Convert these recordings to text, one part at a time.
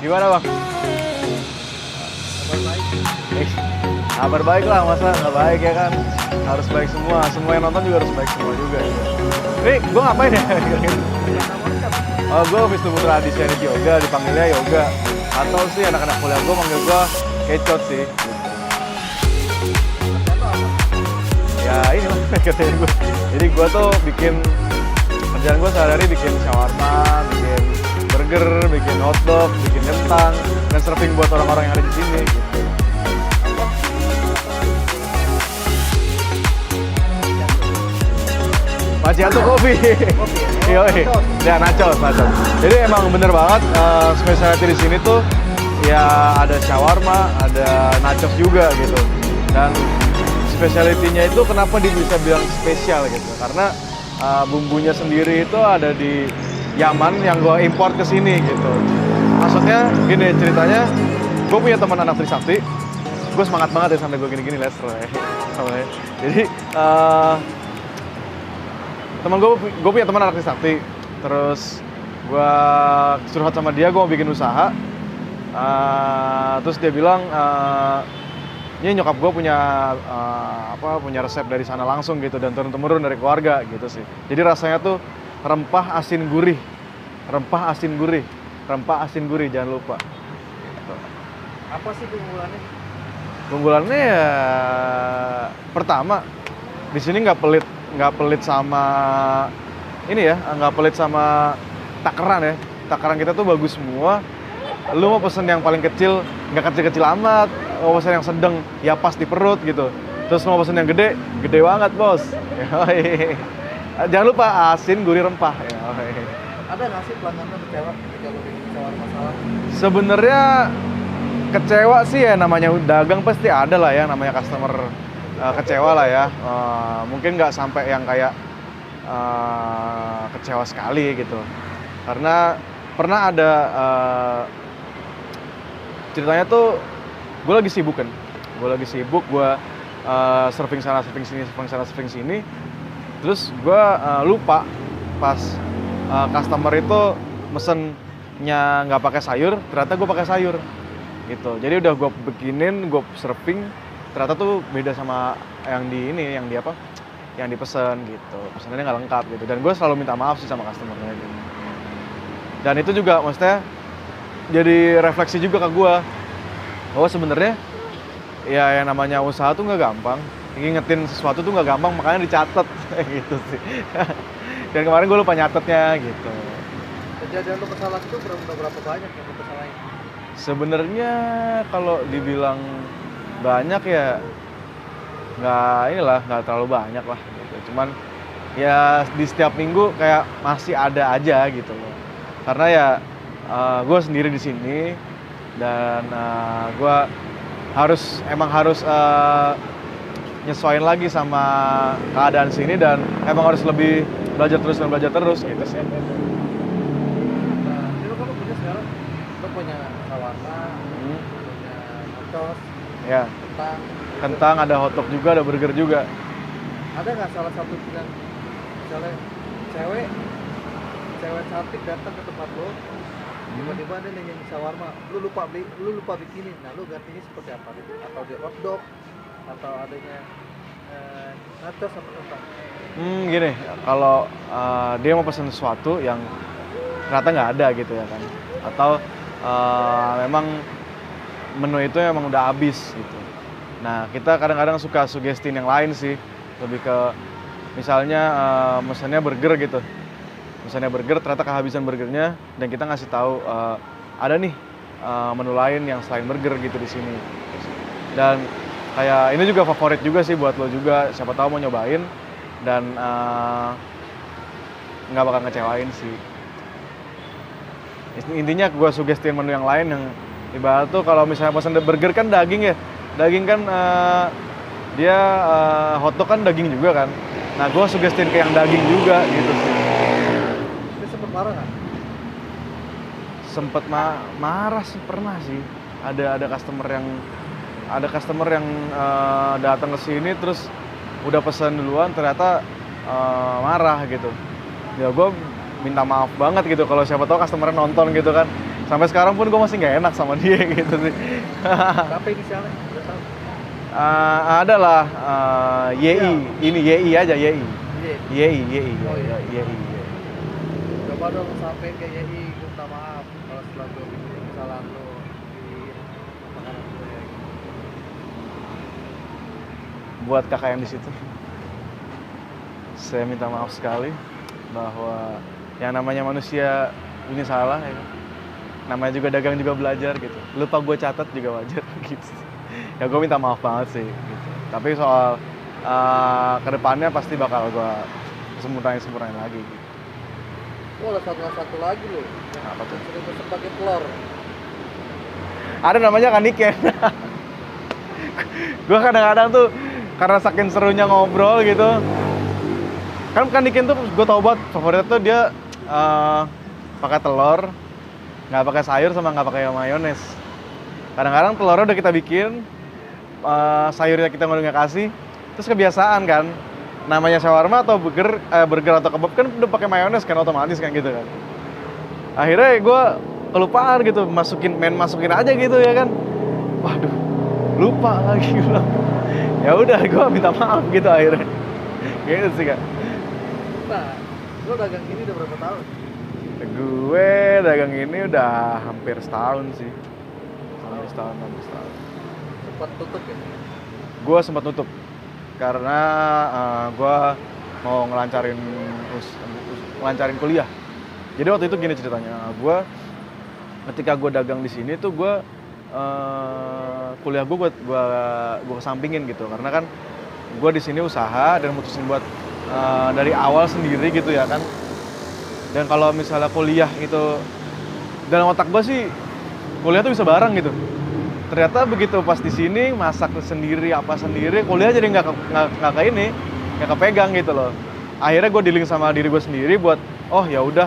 Gimana bang? Kabar baik. Kabar baik lah, masa nggak baik ya kan? Harus baik semua, semua yang nonton juga harus baik semua juga. Gitu. Nih, gue ngapain ya? Oh, gue Wisnu Putra Adisyanit Yoga, dipanggilnya Yoga. Atau sih anak-anak kuliah gue manggil gue Kecot sih. Ya ini lah kerjaan gue. Jadi gue tuh bikin, kerjaan gue sehari-hari bikin shawarma, bikin burger, bikin hotdog, bikin kentang, dan serving buat orang-orang yang ada di sini. Gitu. Macchiato kopi. Iya, ya nachos. Jadi emang bener banget spesialty di sini tuh ya ada shawarma, ada nachos juga gitu. Dan spesialitinya itu kenapa dia bisa bilang spesial gitu? Karena bumbunya sendiri itu ada di Yaman yang gue import ke sini gitu. Maksudnya gini ceritanya, gue punya teman anak Trisakti, gue semangat banget ya sampai gue gini-gini Lester ya. Jadi gue punya teman anak Trisakti, terus gue curhat sama dia, gue mau bikin usaha, terus dia bilang ini nyokap gue punya punya resep dari sana langsung gitu dan turun-temurun dari keluarga gitu sih. Jadi rasanya tuh rempah asin gurih, jangan lupa. Gitu. Apa sih keunggulannya? Keunggulannya ya pertama di sini nggak pelit sama ini ya, nggak pelit sama takaran ya. Takaran kita tuh bagus semua. Lu mau pesen yang paling kecil, nggak kecil-kecil amat. Mau pesen yang sedang, ya pas di perut gitu. Terus mau pesen yang gede, gede banget bos. Jangan lupa asin, gurih, rempah. Ada nggak sih pelanggan kecewa ketika lo bikin shawarma salah? Sebenarnya kecewa sih ya, namanya dagang pasti ada lah ya, namanya customer kecewa lah ya. Mungkin nggak sampai yang kayak kecewa sekali gitu. Karena pernah ada ceritanya tuh gue lagi sibuk, gue surfing sana, surfing sini, terus gue lupa pas customer itu mesennya nggak pakai sayur, ternyata gue pakai sayur, gitu. Jadi udah gue bikinin, gue surfing, ternyata tuh beda sama yang dipesen gitu, pesanannya nggak lengkap gitu. Dan gue selalu minta maaf sih sama customernya gitu. Dan itu juga maksudnya jadi refleksi juga ke gue, bahwa sebenarnya ya yang namanya usaha tuh nggak gampang, ngingetin sesuatu tuh nggak gampang, makanya dicatat gitu sih. Dan kemarin gue lupa nyatetnya gitu. Kejadian lo kesalahan itu berapa banyak yang lo kesalahin? Sebenarnya kalau dibilang banyak ya nggak terlalu banyak lah gitu. Cuman ya di setiap minggu kayak masih ada aja gitu loh. Karena ya gue sendiri di sini dan gue harus nyesuaiin lagi sama keadaan sini dan emang harus lebih belajar terus gitu sih. Nah, jadi lo punya sekarang, lo punya shawarma, punya nachos, Ya, kentang, ada hotdog juga, ada burger juga. Ada nggak salah satu yang misalnya cewek cantik datang ke tempat lo, tiba-tiba ada yang shawarma, lu lupa bikinin, nah lu gantinya seperti apa? Atau dia hotdog, atau adanya nachos atau kentang? Gini, kalau dia mau pesan sesuatu yang ternyata nggak ada gitu ya kan, atau memang menu itu emang udah habis gitu. Nah, kita kadang-kadang suka sugestiin yang lain sih, lebih ke misalnya mesennya burger gitu. Misalnya burger, ternyata kehabisan burgernya, dan kita ngasih tahu ada nih menu lain yang selain burger gitu di sini. Dan kayak ini juga favorit juga sih buat lo juga, siapa tahu mau nyobain dan nggak bakal ngecewain sih. Intinya gue sugestiin menu yang lain yang ibarat tuh kalau misalnya pesan burger kan daging ya, daging kan dia hotdog kan daging juga kan. Nah gue sugestiin ke yang daging juga gitu sih. Itu sempet marah nggak? Sempet marah sih, pernah sih. Ada customer yang datang ke sini terus udah pesan duluan ternyata marah gitu. Ya gue minta maaf banget gitu kalau siapa tahu customer nonton gitu kan. Sampai sekarang pun gue masih nggak enak sama dia gitu sih. Apa inisialnya? Udah tahu? Ada lah YI, Iya. ini YI aja YI. Iya. YI. Oh, iya. YI. Coba dong sampein ke Yei, gue minta maaf kalau setelah gue bikin kesalahan lo di makanan gue. Buat kakak yang di situ, saya minta maaf sekali bahwa yang namanya manusia punya salah ya. Namanya juga dagang juga belajar gitu. Lupa gue catat juga wajar gitu. Ya gue minta maaf banget sih gitu. Tapi soal kedepannya pasti bakal gue sempurnain lagi gitu. Oh, ada satu lagi lo. Apa tuh? Sering pesen pakai telur. Ada namanya Kaniken. Gue kadang-kadang tuh karena saking serunya ngobrol gitu. Kan Kaniken tuh gue tau banget favoritnya tuh dia pakai telur, nggak pakai sayur sama nggak pakai mayones. Kadang-kadang telurnya udah kita bikin, sayurnya kita nggak kasih, terus kebiasaan kan. Namanya shawarma atau burger atau kebab kan udah pakai mayones kan otomatis kan gitu kan. Akhirnya gue kelupaan gitu, masukin aja gitu ya kan. Waduh, lupa lagi gue. Ya udah gue minta maaf gitu akhirnya. Gitu sih Kak. Nah, lo dagang ini udah berapa tahun? Gue dagang ini udah hampir setahun sih. Hampir setahun. Sempat tutup ya? Gue sempat tutup karena gue mau ngelancarin kuliah. Jadi waktu itu gini ceritanya, ketika gue dagang di sini tuh gue kuliah gue kesampingin gitu, karena kan gue di sini usaha dan mutusin buat dari awal sendiri gitu ya kan. Dan kalau misalnya kuliah itu dalam otak gue sih kuliah tuh bisa bareng gitu. Ternyata begitu pas di sini masak sendiri apa sendiri, kuliah jadi nggak kepegang gitu loh. Akhirnya gue dealing sama diri gue sendiri buat oh ya udah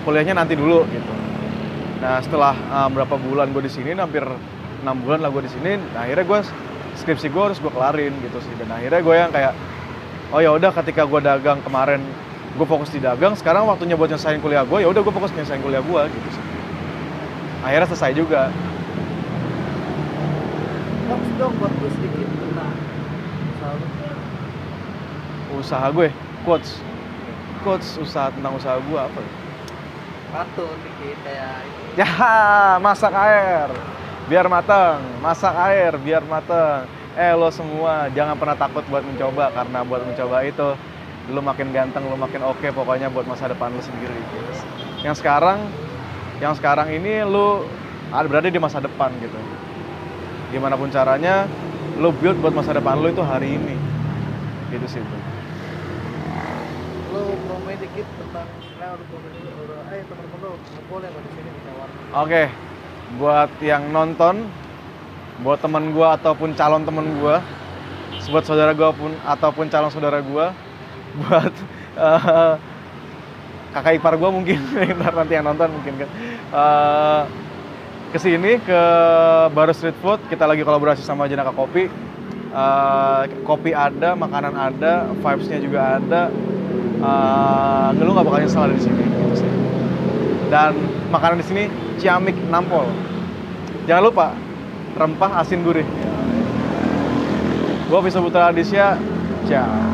kuliahnya nanti dulu gitu. Nah setelah berapa bulan gue di sini, hampir 6 bulan lah gue di sini, nah, akhirnya gue skripsi gue harus gue kelarin gitu sih. Dan akhirnya gue yang kayak oh ya udah, ketika gue dagang kemarin gue fokus di dagang, sekarang waktunya buat nyelesain kuliah gue, ya udah gue fokus nyelesain kuliah gue gitu sih. Akhirnya selesai juga. Hoax dong buat gue sedikit tentang usaha lo. Usaha gue, quotes usaha tentang usaha gue apa ya? Pantun dikit kayak ini. Ya, masak air biar matang, masak air biar matang. Lo semua jangan pernah takut buat mencoba, karena buat mencoba itu lu makin ganteng, lu makin oke pokoknya buat masa depan lu sendiri. Yang sekarang ini lu berada di masa depan gitu. Gimana pun caranya, lu build buat masa depan lu itu hari ini. Gitu sih, Bro. Lo promoin dikit tentang teman-teman lo boleh nggak di sini di Warna? Oke, buat yang nonton, buat teman gua ataupun calon teman gua, buat saudara gua ataupun calon saudara gua, buat kakak ipar gua mungkin nanti yang nonton mungkin kan, kesini ke Baru Street Food. Kita lagi kolaborasi sama Jenaka Kopi. Kopi ada, makanan ada, vibes-nya juga ada. Lu nggak bakal nyesel ada di sini gitu sih. Dan makanan di sini ciamik nampol. Jangan lupa rempah asin gurih. Gua Visa Putra Adisya. Ciao.